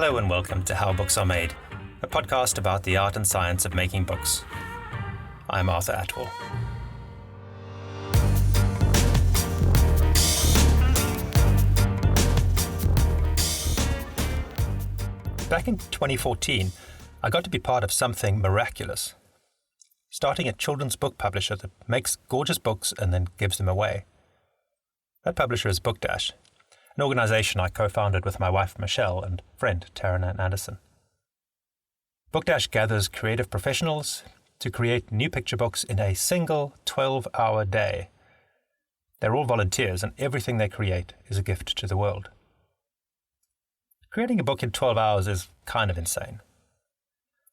Hello and welcome to How Books Are Made, a podcast about the art and science of making books. I'm Arthur Atwell. Back in 2014, I got to be part of something miraculous. Starting a children's book publisher that makes gorgeous books and then gives them away. That publisher is Book Dash, an organization I co-founded with my wife Michelle and friend Taryn Anderson. Book Dash gathers creative professionals to create new picture books in a single 12-hour day. They're all volunteers and everything they create is a gift to the world. Creating a book in 12 hours is kind of insane.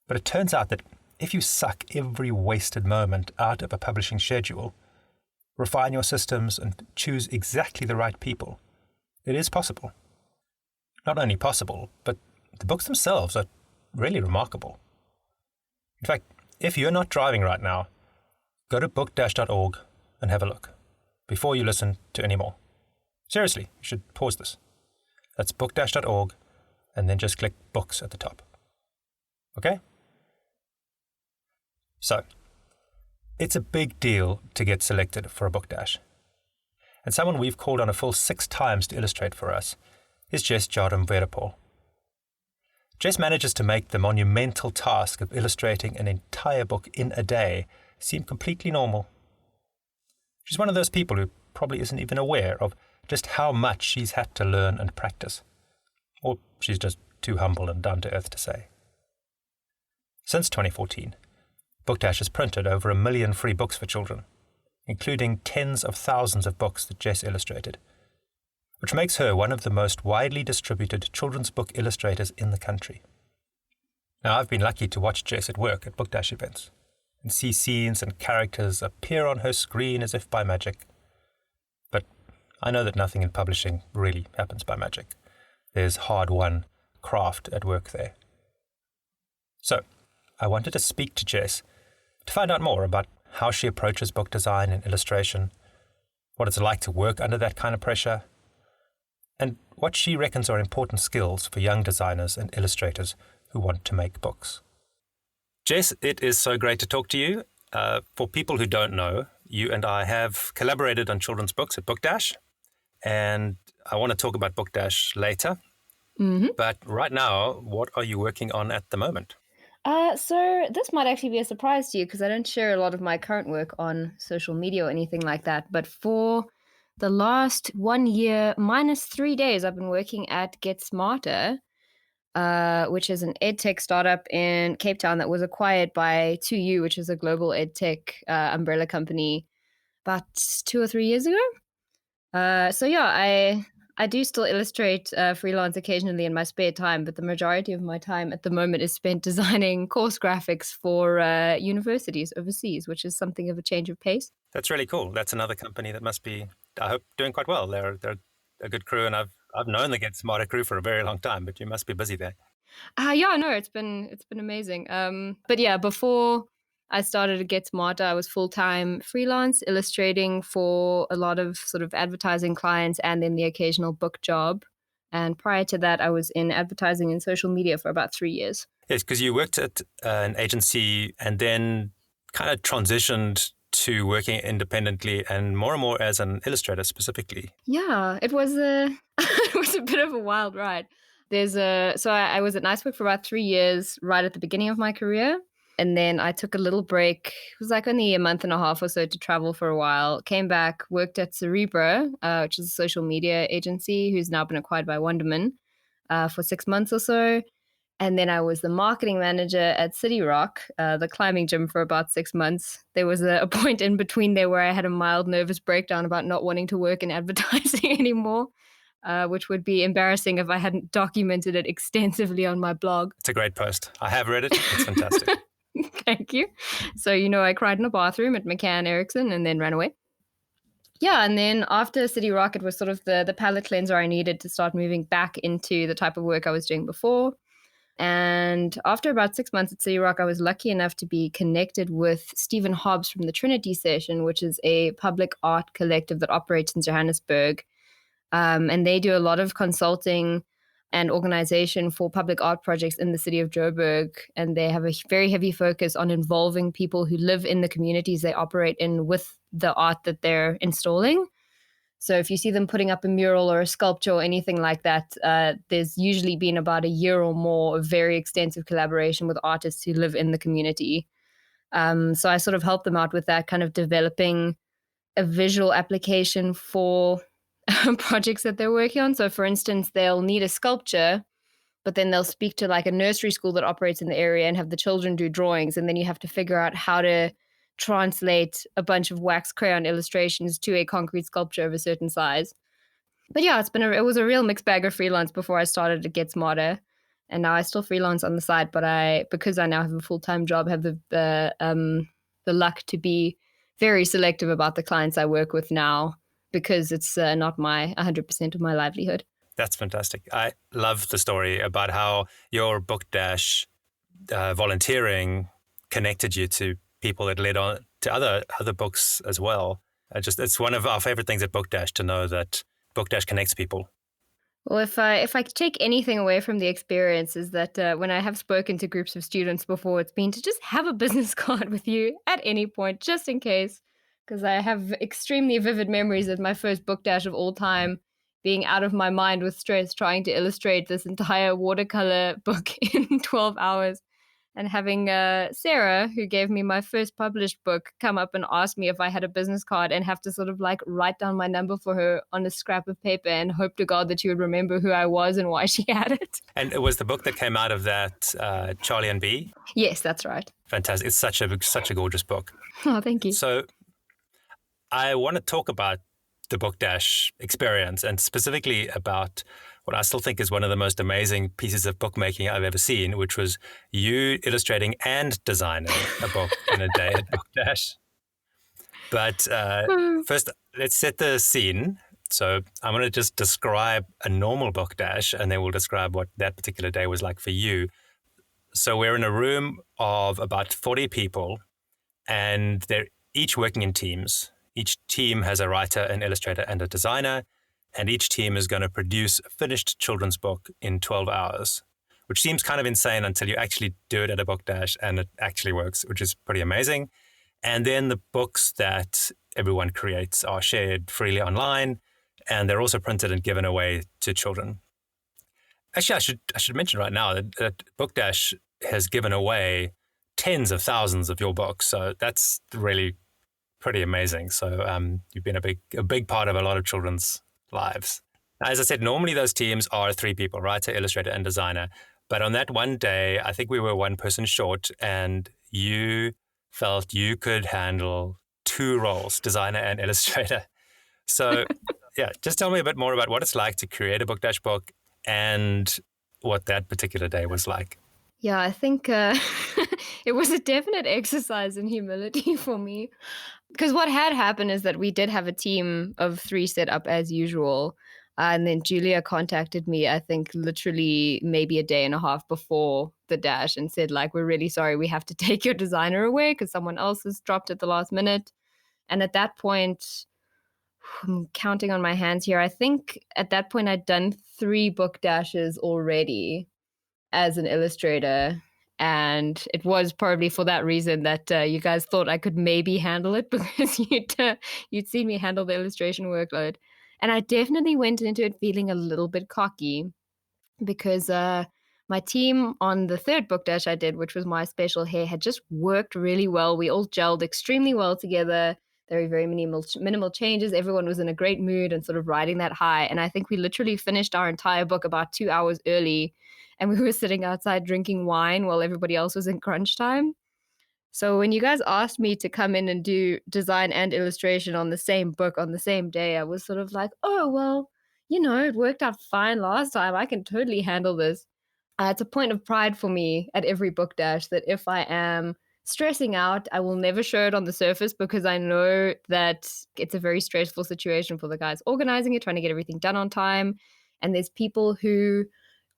But it turns out that if you suck every wasted moment out of a publishing schedule, refine your systems and choose exactly the right people, it is possible. Not only possible, but the books themselves are really remarkable. In fact, if you're not driving right now, go to bookdash.org and have a look before you listen to any more. Seriously, you should pause this. That's bookdash.org and then just click books at the top. Okay? So, it's a big deal to get selected for a Book Dash. And someone we've called on a full 6 times to illustrate for us is Jess Jardim-Wedepohl. Jess manages to make the monumental task of illustrating an entire book in a day seem completely normal. She's one of those people who probably isn't even aware of just how much she's had to learn and practice. Or she's just too humble and down to earth to say. Since 2014, Book Dash has printed over 1 million free books for children, including tens of thousands of books that Jess illustrated, which makes her one of the most widely distributed children's book illustrators in the country. Now, I've been lucky to watch Jess at work at Book Dash events and see scenes and characters appear on her screen as if by magic. But I know that nothing in publishing really happens by magic. There's hard-won craft at work there. So, I wanted to speak to Jess to find out more about how she approaches book design and illustration, what it's like to work under that kind of pressure, and what she reckons are important skills for young designers and illustrators who want to make books. Jess, it is so great to talk to you. For people who don't know, you and I have collaborated on children's books at Book Dash, and I want to talk about Book Dash later. Mm-hmm. But right now, what are you working on at the moment? So this might actually be a surprise to you because I don't share a lot of my current work on social media or anything like that. But for the last 1 year minus 3 days, I've been working at Get Smarter, which is an edtech startup in Cape Town that was acquired by 2U, which is a global edtech umbrella company, about 2 or 3 years ago. So yeah, I do still illustrate freelance occasionally in my spare time, but the majority of my time at the moment is spent designing course graphics for universities overseas, which is something of a change of pace. That's really cool. That's another company that must be, I hope, doing quite well. They're a good crew, and I've known the Get Smarter crew for a very long time, but you must be busy there. Yeah, no, it's been amazing. But yeah, before I started to Get Smarter, I was full-time freelance illustrating for a lot of sort of advertising clients and then the occasional book job. And prior to that, I was in advertising and social media for about 3 years. Yes, because you worked at an agency and then kind of transitioned to working independently and more as an illustrator specifically. Yeah, it was a bit of a wild ride. I was at Nicework for about 3 years right at the beginning of my career. And then I took a little break. It was like only a month and a half or so to travel for a while. Came back, worked at Cerebro, which is a social media agency who's now been acquired by Wonderman, for 6 months or so. And then I was the marketing manager at City Rock, the climbing gym, for about 6 months. There was a point in between there where I had a mild nervous breakdown about not wanting to work in advertising anymore, which would be embarrassing if I hadn't documented it extensively on my blog. It's a great post. I have read it. It's fantastic. Thank you. So, I cried in a bathroom at McCann Erickson and then ran away. Yeah, and then after City Rock, it was sort of the palette cleanser I needed to start moving back into the type of work I was doing before. And after about 6 months at City Rock, I was lucky enough to be connected with Stephen Hobbs from the Trinity Session, which is a public art collective that operates in Johannesburg. And they do a lot of consulting and organization for public art projects in the city of Joburg. And they have a very heavy focus on involving people who live in the communities they operate in with the art that they're installing. So if you see them putting up a mural or a sculpture or anything like that, there's usually been about a year or more of very extensive collaboration with artists who live in the community. So I sort of help them out with that, kind of developing a visual application for projects that they're working on. So for instance, they'll need a sculpture, but then they'll speak to like a nursery school that operates in the area and have the children do drawings. And then you have to figure out how to translate a bunch of wax crayon illustrations to a concrete sculpture of a certain size. But yeah, it was a real mixed bag of freelance before I started to get smarter. And now I still freelance on the side, but because I now have a full-time job, have the luck to be very selective about the clients I work with now, because it's not my 100% of my livelihood. That's fantastic. I love the story about how your Book Dash volunteering connected you to people that led on to other books as well. It's one of our favorite things at Book Dash to know that Book Dash connects people. Well, if I take anything away from the experience, is that when I have spoken to groups of students before, it's been to just have a business card with you at any point, just in case, because I have extremely vivid memories of my first Book Dash of all time, being out of my mind with stress, trying to illustrate this entire watercolor book in 12 hours. And having Sarah, who gave me my first published book, come up and ask me if I had a business card, and have to sort of like write down my number for her on a scrap of paper and hope to God that she would remember who I was and why she had it. And it was the book that came out of that, Charlie and Bee? Yes, that's right. Fantastic. It's such a gorgeous book. Oh, thank you. So I want to talk about the Book Dash experience, and specifically about what I still think is one of the most amazing pieces of bookmaking I've ever seen, which was you illustrating and designing a book in a day at Book Dash. But first, let's set the scene. So I'm going to just describe a normal Book Dash, and then we'll describe what that particular day was like for you. So we're in a room of about 40 people, and they're each working in teams. Each team has a writer, an illustrator, and a designer, and each team is going to produce a finished children's book in 12 hours, which seems kind of insane until you actually do it at a Book Dash and it actually works, which is pretty amazing. And then the books that everyone creates are shared freely online, and they're also printed and given away to children. Actually, I should mention right now that Book Dash has given away tens of thousands of your books, so that's really pretty amazing. So you've been a big part of a lot of children's lives. As I said, normally those teams are 3 people, writer, illustrator, and designer. But on that one day, I think we were one person short, and you felt you could handle 2 roles, designer and illustrator. So yeah, just tell me a bit more about what it's like to create a Book Dash book and what that particular day was like. Yeah, I think it was a definite exercise in humility for me. Because what had happened is that we did have a team of 3 set up as usual. And then Julia contacted me, I think literally maybe a day and a half before the dash, and said, like, we're really sorry, we have to take your designer away because someone else has dropped at the last minute. And at that point, I'm counting on my hands here, I think at that point I'd done 3 Book Dashes already as an illustrator. And it was probably for that reason that you guys thought I could maybe handle it, because you'd seen me handle the illustration workload. And I definitely went into it feeling a little bit cocky, because my team on the 3rd Book Dash I did, which was my special hair, had just worked really well. We all gelled extremely well together. There were very minimal changes. Everyone was in a great mood and sort of riding that high. And I think we literally finished our entire book about 2 hours early. And we were sitting outside drinking wine while everybody else was in crunch time. So when you guys asked me to come in and do design and illustration on the same book on the same day, I was sort of like, oh, well, it worked out fine last time. I can totally handle this. It's a point of pride for me at every Book Dash that if I am stressing out, I will never show it on the surface, because I know that it's a very stressful situation for the guys organizing it, trying to get everything done on time. And there's people who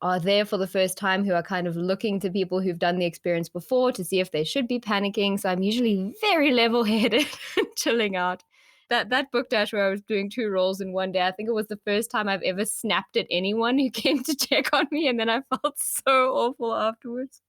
are there for the first time who are kind of looking to people who've done the experience before to see if they should be panicking. So I'm usually very level-headed and chilling out. That book dash where I was doing 2 roles in one day, I think it was the first time I've ever snapped at anyone who came to check on me, and then I felt so awful afterwards.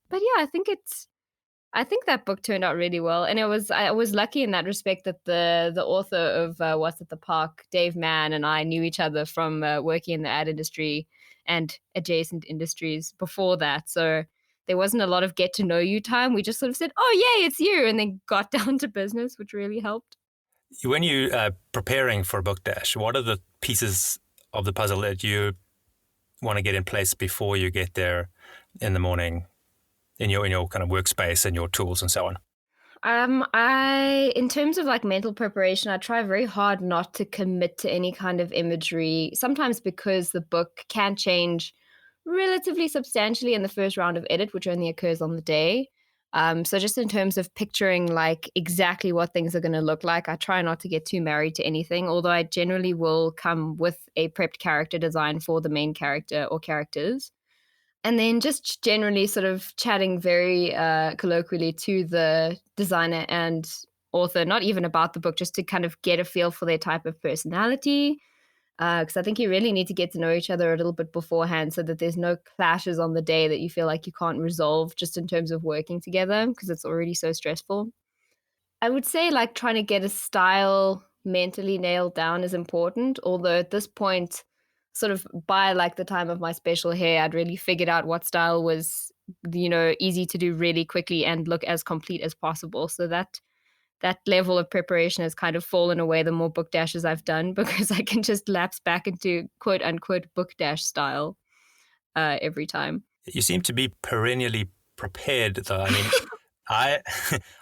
But yeah, I think that book turned out really well, and I was lucky in that respect that the author of What's at the Park, Dave Mann, and I knew each other from working in the ad industry and adjacent industries before that. So there wasn't a lot of get to know you time. We just sort of said, "Oh, yay, it's you," and then got down to business, which really helped. When you are preparing for Book Dash, what are the pieces of the puzzle that you want to get in place before you get there in the morning in your kind of workspace and your tools and so on? I in terms of like mental preparation, I try very hard not to commit to any kind of imagery. Sometimes because the book can change relatively substantially in the first round of edit, which only occurs on the day. So just in terms of picturing like exactly what things are going to look like, I try not to get too married to anything. Although I generally will come with a prepped character design for the main character or characters. And then just generally sort of chatting very colloquially to the designer and author, not even about the book, just to kind of get a feel for their type of personality. Because I think you really need to get to know each other a little bit beforehand so that there's no clashes on the day that you feel like you can't resolve just in terms of working together because it's already so stressful. I would say like trying to get a style mentally nailed down is important, although at this point, sort of by like the time of my special hair, I'd really figured out what style was, easy to do really quickly and look as complete as possible. So that level of preparation has kind of fallen away the more book dashes I've done because I can just lapse back into quote unquote book dash style every time. You seem to be perennially prepared, though. I mean, I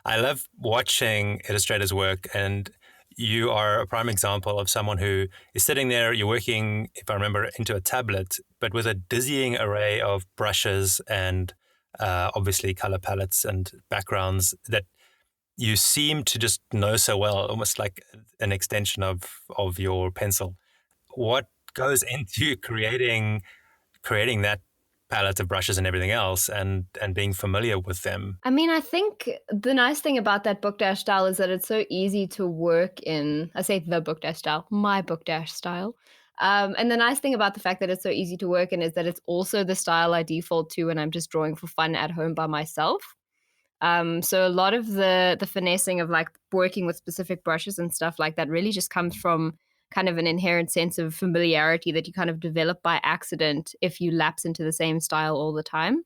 I love watching illustrators work, and you are a prime example of someone who is sitting there. You're working, if I remember, into a tablet, but with a dizzying array of brushes and obviously color palettes and backgrounds that you seem to just know so well, almost like an extension of your pencil. What goes into creating that palette of brushes and everything else and being familiar with them? I mean, I think the nice thing about that book dash style is that it's so easy to work in. I say the book dash style, my book dash style. And the nice thing about the fact that it's so easy to work in is that it's also the style I default to when I'm just drawing for fun at home by myself. So a lot of the finessing of like working with specific brushes and stuff like that really just comes from kind of an inherent sense of familiarity that you kind of develop by accident if you lapse into the same style all the time.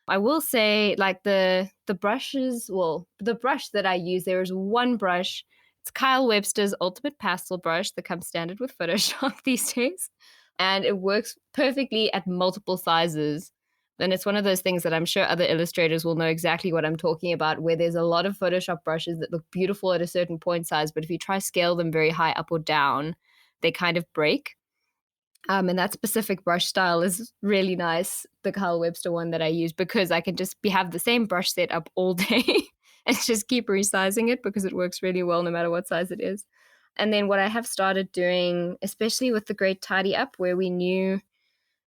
I will say like the brushes, well, the brush that I use, there is one brush. It's Kyle Webster's Ultimate Pastel brush that comes standard with Photoshop these days. And it works perfectly at multiple sizes. And it's one of those things that I'm sure other illustrators will know exactly what I'm talking about, where there's a lot of Photoshop brushes that look beautiful at a certain point size, but if you try scale them very high up or down, they kind of break. And that specific brush style is really nice, the Kyle Webster one that I use, because I can just have the same brush set up all day and just keep resizing it because it works really well no matter what size it is. And then what I have started doing, especially with the Great Tidy Up, where we knew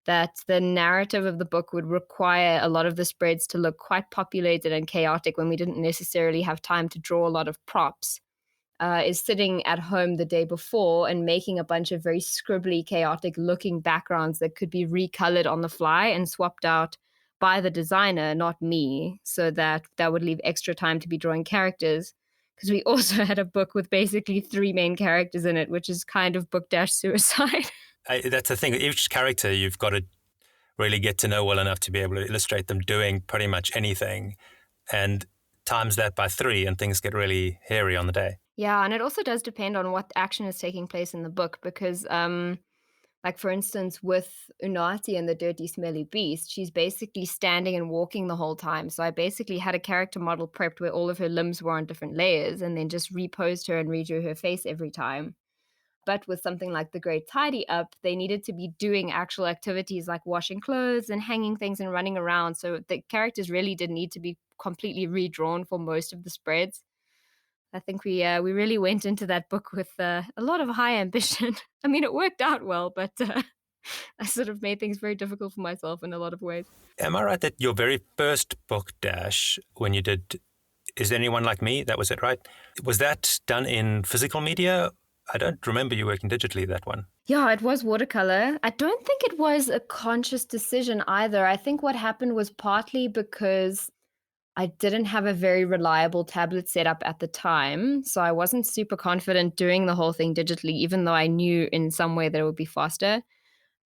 that the narrative of the book would require a lot of the spreads to look quite populated and chaotic when we didn't necessarily have time to draw a lot of props, is sitting at home the day before and making a bunch of very scribbly, chaotic looking backgrounds that could be recolored on the fly and swapped out by the designer, not me, so that would leave extra time to be drawing characters. Because we also had a book with basically 3 main characters in it, which is kind of book dash suicide. That's the thing. Each character you've got to really get to know well enough to be able to illustrate them doing pretty much anything, and times that by 3 and things get really hairy on the day. Yeah, and it also does depend on what action is taking place in the book because, like for instance, with Unati and the Dirty Smelly Beast, she's basically standing and walking the whole time. So I basically had a character model prepped where all of her limbs were on different layers and then just reposed her and redrew her face every time. But with something like the Great Tidy Up, they needed to be doing actual activities like washing clothes and hanging things and running around. So the characters really did need to be completely redrawn for most of the spreads. I think we really went into that book with a lot of high ambition. I mean, it worked out well, but I sort of made things very difficult for myself in a lot of ways. Am I right that your very first book dash, when you did Is There Anyone Like Me? That was it, right? Was that done in physical media? I don't remember you working digitally, that one. Yeah, it was watercolor. I don't think it was a conscious decision either. I think what happened was partly because I didn't have a very reliable tablet setup at the time. So I wasn't super confident doing the whole thing digitally, even though I knew in some way that it would be faster.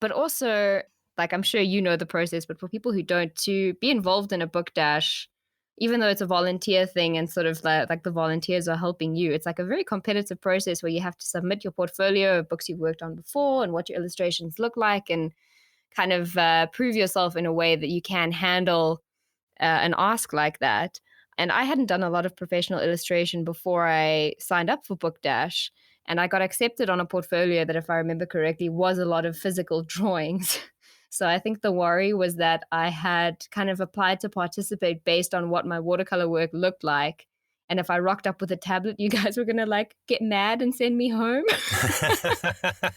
But also, like, I'm sure you know the process, but for people who don't, to be involved in a book dash, even though it's a volunteer thing and sort of like the volunteers are helping you, it's like a very competitive process where you have to submit your portfolio of books you've worked on before and what your illustrations look like, and kind of prove yourself in a way that you can handle an ask like that. And I hadn't done a lot of professional illustration before I signed up for Book Dash. And I got accepted on a portfolio that, if I remember correctly, was a lot of physical drawings. So I think the worry was that I had kind of applied to participate based on what my watercolor work looked like. And if I rocked up with a tablet, you guys were going to like get mad and send me home. I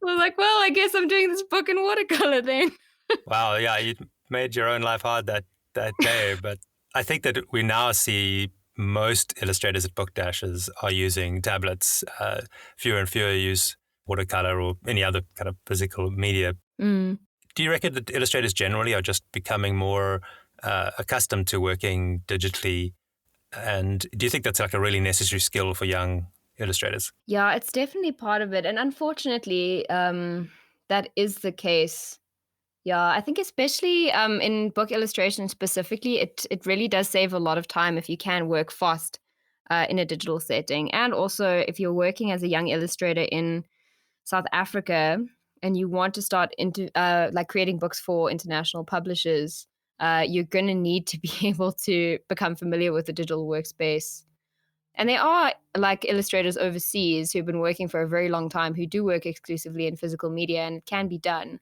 was like, well, I guess I'm doing this book in watercolor then. Wow, yeah, you made your own life hard that day. But I think that we now see most illustrators at book dashes are using tablets. Fewer and fewer use watercolor or any other kind of physical media. Mm. Do you reckon that illustrators generally are just becoming more accustomed to working digitally? And do you think that's like a really necessary skill for young illustrators? Yeah, it's definitely part of it. And unfortunately, that is the case. Yeah, I think especially in book illustration specifically, it really does save a lot of time if you can work fast in a digital setting. And also, if you're working as a young illustrator in South Africa and you want to start into like creating books for international publishers, you're going to need to be able to become familiar with the digital workspace. And there are like illustrators overseas who've been working for a very long time who do work exclusively in physical media, and it can be done.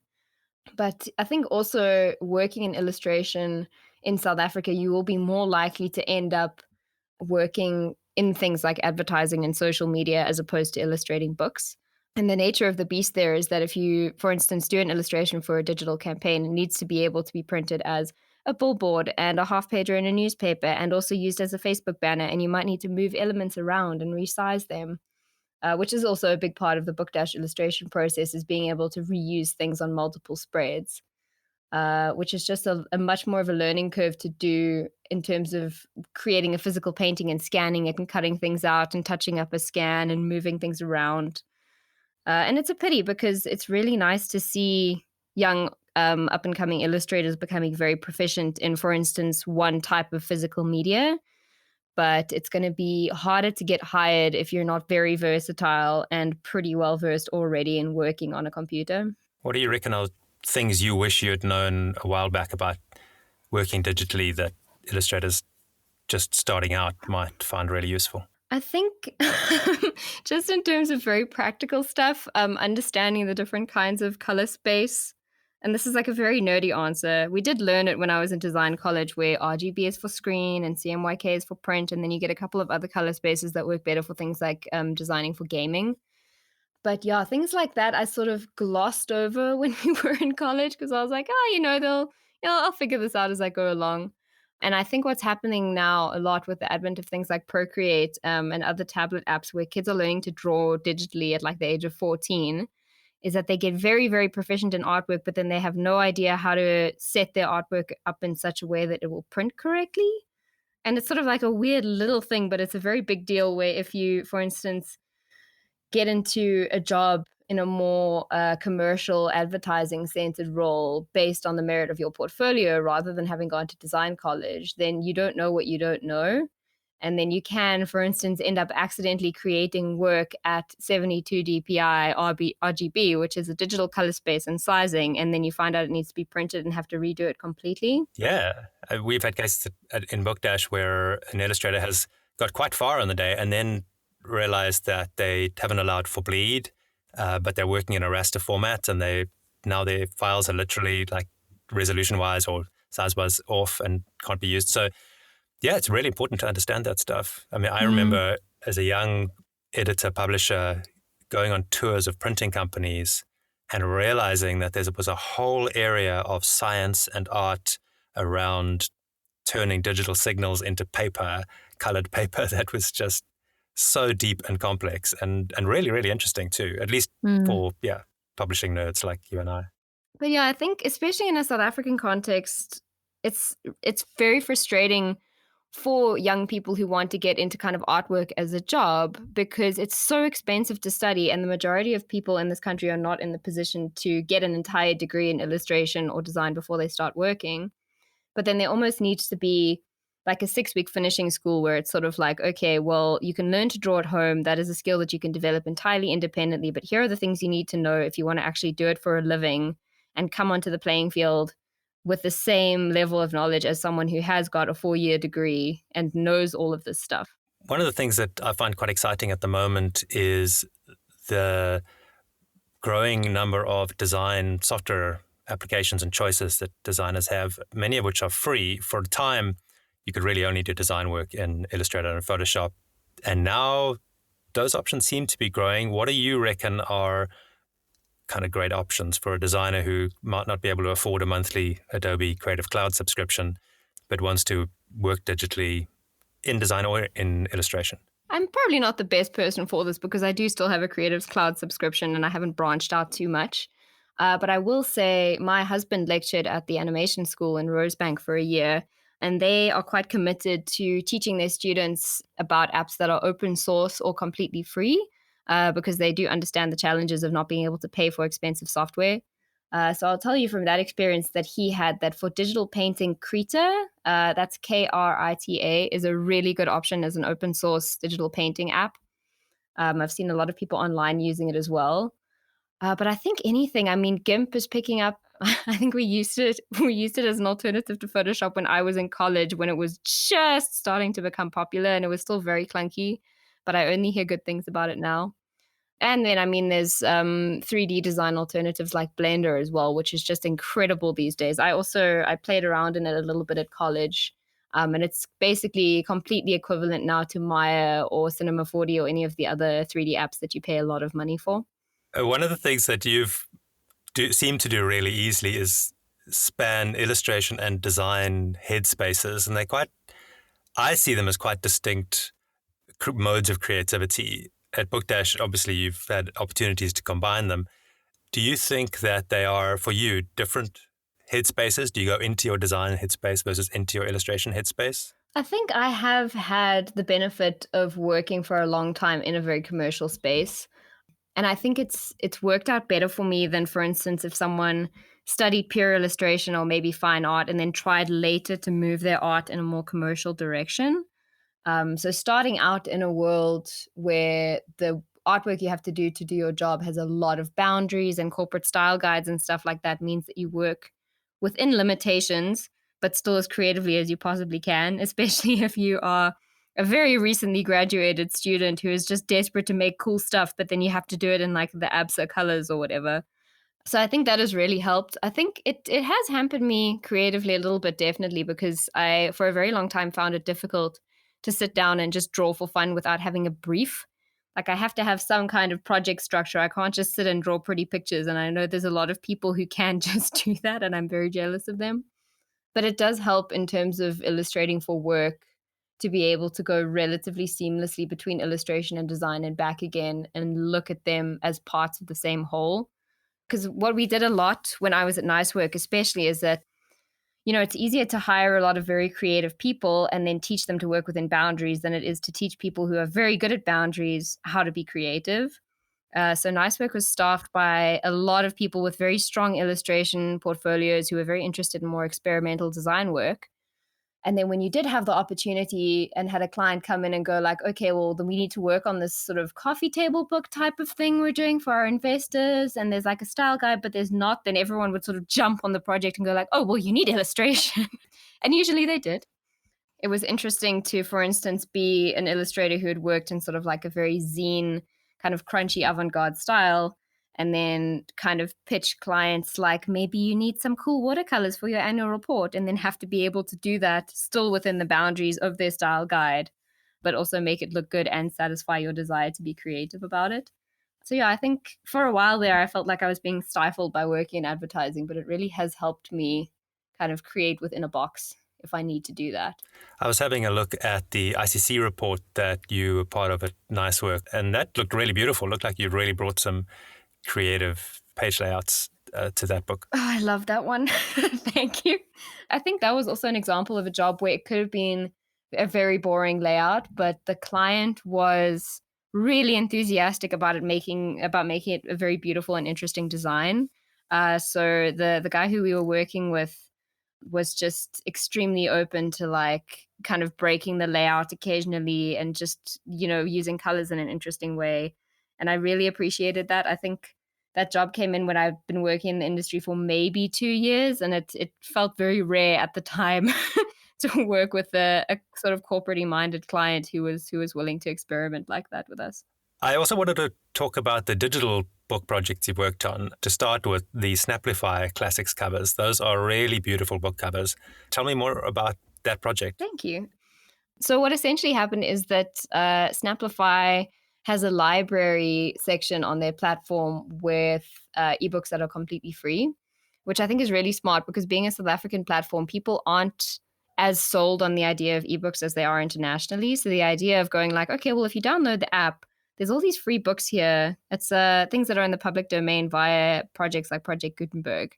But I think also working in illustration in South Africa, you will be more likely to end up working in things like advertising and social media as opposed to illustrating books. And the nature of the beast there is that if you, for instance, do an illustration for a digital campaign, it needs to be able to be printed as a billboard and a half pager in a newspaper, and also used as a Facebook banner. And you might need to move elements around and resize them. Which is also a big part of the book dash illustration process, is being able to reuse things on multiple spreads, which is just a much more of a learning curve to do in terms of creating a physical painting and scanning it and cutting things out and touching up a scan and moving things around. And it's a pity because it's really nice to see young up-and-coming illustrators becoming very proficient in, for instance, one type of physical media. But it's going to be harder to get hired if you're not very versatile and pretty well versed already in working on a computer. What do you reckon are things you wish you had known a while back about working digitally that illustrators just starting out might find really useful? I think just in terms of very practical stuff, understanding the different kinds of color space. And this is like a very nerdy answer. We did learn it when I was in design college, where RGB is for screen and CMYK is for print. And then you get a couple of other color spaces that work better for things like designing for gaming. But yeah, things like that I sort of glossed over when we were in college because I was like, I'll figure this out as I go along. And I think what's happening now a lot with the advent of things like Procreate and other tablet apps where kids are learning to draw digitally at like the age of 14 is that they get very, very proficient in artwork, but then they have no idea how to set their artwork up in such a way that it will print correctly. And it's sort of like a weird little thing, but it's a very big deal where if you, for instance, get into a job in a more commercial advertising centered role based on the merit of your portfolio rather than having gone to design college, then you don't know what you don't know. And then you can, for instance, end up accidentally creating work at 72 dpi RGB, which is a digital color space and sizing. And then you find out it needs to be printed and have to redo it completely. Yeah. We've had cases in Book Dash where an illustrator has got quite far in the day and then realized that they haven't allowed for bleed, but they're working in a raster format, and now their files are literally like resolution-wise or size-wise off and can't be used. So yeah, it's really important to understand that stuff. I mean, I remember as a young editor, publisher, going on tours of printing companies and realizing that there was a whole area of science and art around turning digital signals into paper, colored paper that was just so deep and complex and really, really interesting too, at least for, publishing nerds like you and I. But yeah, I think especially in a South African context, it's very frustrating for young people who want to get into kind of artwork as a job because it's so expensive to study, and the majority of people in this country are not in the position to get an entire degree in illustration or design before they start working. But then there almost needs to be like a 6-week finishing school where it's sort of like, okay, well, you can learn to draw at home. That is a skill that you can develop entirely independently. But here are the things you need to know if you want to actually do it for a living and come onto the playing field with the same level of knowledge as someone who has got a 4-year degree and knows all of this stuff. One of the things that I find quite exciting at the moment is the growing number of design software applications and choices that designers have, many of which are free. For a time, you could really only do design work in Illustrator and Photoshop. And now those options seem to be growing. What do you reckon are kind of great options for a designer who might not be able to afford a monthly Adobe Creative Cloud subscription, but wants to work digitally in design or in illustration? I'm probably not the best person for this because I do still have a Creative Cloud subscription and I haven't branched out too much. But I will say my husband lectured at the animation school in Rosebank for a year, and they are quite committed to teaching their students about apps that are open source or completely free, because they do understand the challenges of not being able to pay for expensive software. So I'll tell you from that experience that he had that for digital painting, Krita, that's Krita, is a really good option as an open source digital painting app. I've seen a lot of people online using it as well. But I think anything, I mean, GIMP is picking up. I think we used it as an alternative to Photoshop when I was in college, when it was just starting to become popular and it was still very clunky. But I only hear good things about it now. And then, I mean, there's 3D design alternatives like Blender as well, which is just incredible these days. I played around in it a little bit at college. And it's basically completely equivalent now to Maya or Cinema 4D or any of the other 3D apps that you pay a lot of money for. One of the things that seem to do really easily is span illustration and design headspaces. And I see them as quite distinct modes of creativity. At Book Dash, obviously, you've had opportunities to combine them. Do you think that they are, for you, different headspaces? Do you go into your design headspace versus into your illustration headspace? I think I have had the benefit of working for a long time in a very commercial space. And I think it's worked out better for me than, for instance, if someone studied pure illustration or maybe fine art and then tried later to move their art in a more commercial direction. So starting out in a world where the artwork you have to do your job has a lot of boundaries and corporate style guides and stuff like that means that you work within limitations, but still as creatively as you possibly can, especially if you are a very recently graduated student who is just desperate to make cool stuff, but then you have to do it in like the ABSA colors or whatever. So I think that has really helped. I think it has hampered me creatively a little bit, definitely, because I, for a very long time, found it difficult to sit down and just draw for fun without having a brief. Like I have to have some kind of project structure. I can't just sit and draw pretty pictures. And I know there's a lot of people who can just do that, and I'm very jealous of them. But it does help in terms of illustrating for work to be able to go relatively seamlessly between illustration and design and back again and look at them as parts of the same whole. Because what we did a lot when I was at Nice Work, especially, is that, you know, it's easier to hire a lot of very creative people and then teach them to work within boundaries than it is to teach people who are very good at boundaries how to be creative. So Nice Work was staffed by a lot of people with very strong illustration portfolios who were very interested in more experimental design work. And then when you did have the opportunity and had a client come in and go like, okay, well, then we need to work on this sort of coffee table book type of thing we're doing for our investors. And there's like a style guide, but there's not. Then everyone would sort of jump on the project and go like, oh, well, you need illustration. And usually they did. It was interesting to, for instance, be an illustrator who had worked in sort of like a very zine kind of crunchy avant-garde style, and then kind of pitch clients like, maybe you need some cool watercolors for your annual report, and then have to be able to do that still within the boundaries of their style guide, but also make it look good and satisfy your desire to be creative about it. So yeah, I think for a while there, I felt like I was being stifled by working in advertising, but it really has helped me kind of create within a box if I need to do that. I was having a look at the ICC report that you were part of at Nice Work, and that looked really beautiful. It looked like you really brought some creative page layouts to that book. Oh, I love that one. Thank you. I think that was also an example of a job where it could have been a very boring layout, but the client was really enthusiastic about making it a very beautiful and interesting design. So the guy who we were working with was just extremely open to like kind of breaking the layout occasionally and just, using colors in an interesting way. And I really appreciated that. I think that job came in when I've been working in the industry for maybe 2 years, and it felt very rare at the time to work with a sort of corporately minded client who was willing to experiment like that with us. I also wanted to talk about the digital book projects you've worked on. To start with, the Snaplify Classics covers. Those are really beautiful book covers. Tell me more about that project. Thank you. So what essentially happened is that Snaplify has a library section on their platform with ebooks that are completely free, which I think is really smart because being a South African platform, people aren't as sold on the idea of ebooks as they are internationally. So the idea of going like, okay, well, if you download the app, there's all these free books here. It's things that are in the public domain via projects like Project Gutenberg.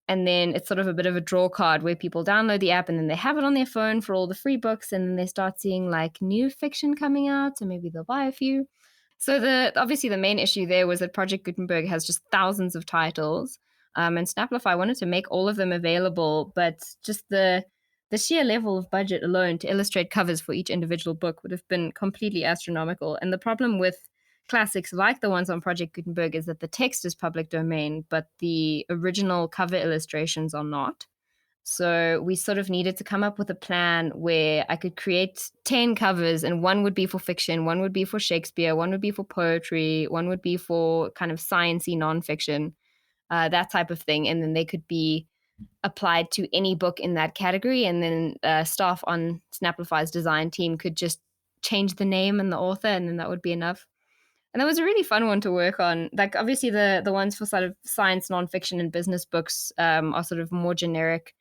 And then it's sort of a bit of a draw card where people download the app and then they have it on their phone for all the free books. And then they start seeing like new fiction coming out. So maybe they'll buy a few. So obviously the main issue there was that Project Gutenberg has just thousands of titles. And Snaplify wanted to make all of them available, but just the sheer level of budget alone to illustrate covers for each individual book would have been completely astronomical. And the problem with classics like the ones on Project Gutenberg is that the text is public domain, but the original cover illustrations are not. So we sort of needed to come up with a plan where I could create 10 covers, and one would be for fiction, one would be for Shakespeare, one would be for poetry, one would be for kind of sciencey nonfiction, that type of thing. And then they could be applied to any book in that category. And then staff on Snaplify's design team could just change the name and the author, and then that would be enough. And that was a really fun one to work on. Like, obviously, the ones for sort of science, nonfiction, and business books are sort of more generic,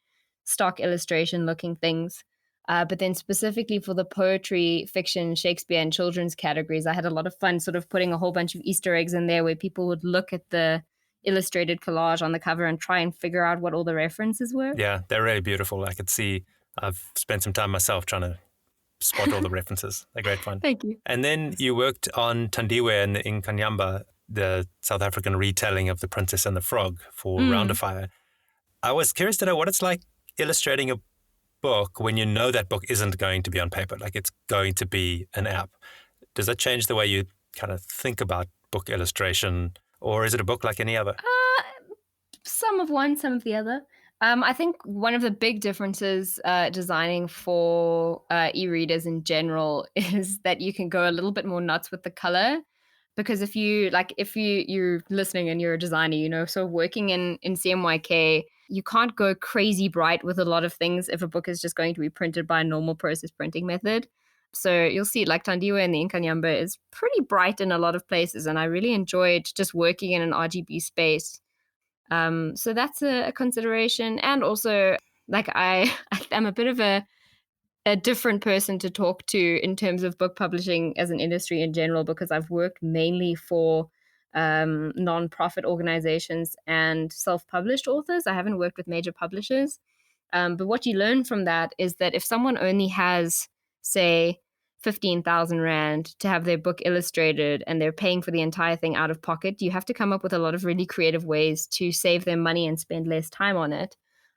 stock illustration-looking things. But then specifically for the poetry, fiction, Shakespeare, and children's categories, I had a lot of fun sort of putting a whole bunch of Easter eggs in there where people would look at the illustrated collage on the cover and try and figure out what all the references were. Yeah, they're really beautiful. I could see, I've spent some time myself trying to spot all the references. They're great fun. Thank you. And then you worked on Tandiwe and Inkanyamba, the South African retelling of The Princess and the Frog for Round of Fire. I was curious to know what it's like illustrating a book when you know that book isn't going to be on paper, like it's going to be an app. Does that change the way you kind of think about book illustration, or is it a book like any other? Some of one, some of the other. I think one of the big differences designing for e-readers in general is that you can go a little bit more nuts with the color. Because if you're listening and you're a designer, so working in CMYK, you can't go crazy bright with a lot of things if a book is just going to be printed by a normal process printing method. So you'll see like Tandiwe and the Inkanyamba is pretty bright in a lot of places, and I really enjoyed just working in an RGB space. So that's a consideration. And also, like I'm a bit of a different person to talk to in terms of book publishing as an industry in general, because I've worked mainly for non-profit organizations and self-published authors. I haven't worked with major publishers. But what you learn from that is that if someone only has, say, 15,000 Rand to have their book illustrated and they're paying for the entire thing out of pocket, you have to come up with a lot of really creative ways to save them money and spend less time on it.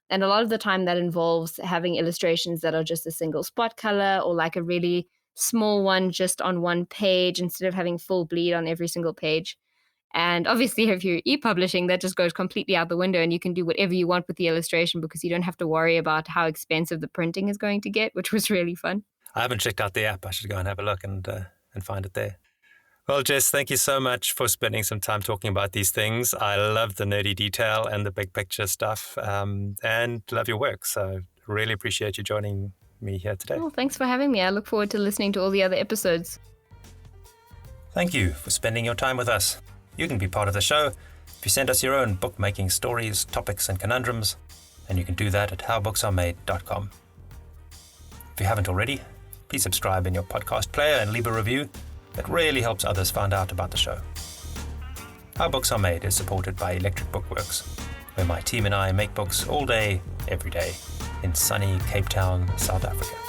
And a lot of the time that involves having illustrations that are just a single spot color or like a really small one just on one page instead of having full bleed on every single page. And obviously, if you're e-publishing, that just goes completely out the window and you can do whatever you want with the illustration because you don't have to worry about how expensive the printing is going to get, which was really fun. I haven't checked out the app. I should go and have a look and find it there. Well, Jess, thank you so much for spending some time talking about these things. I love the nerdy detail and the big picture stuff and love your work. So really appreciate you joining me here today. Well, thanks for having me. I look forward to listening to all the other episodes. Thank you for spending your time with us. You can be part of the show if you send us your own bookmaking stories, topics, and conundrums, and you can do that at howbooksaremade.com. If you haven't already, please subscribe in your podcast player and leave a review. That really helps others find out about the show. How Books Are Made is supported by Electric Bookworks, where my team and I make books all day, every day, in sunny Cape Town, South Africa.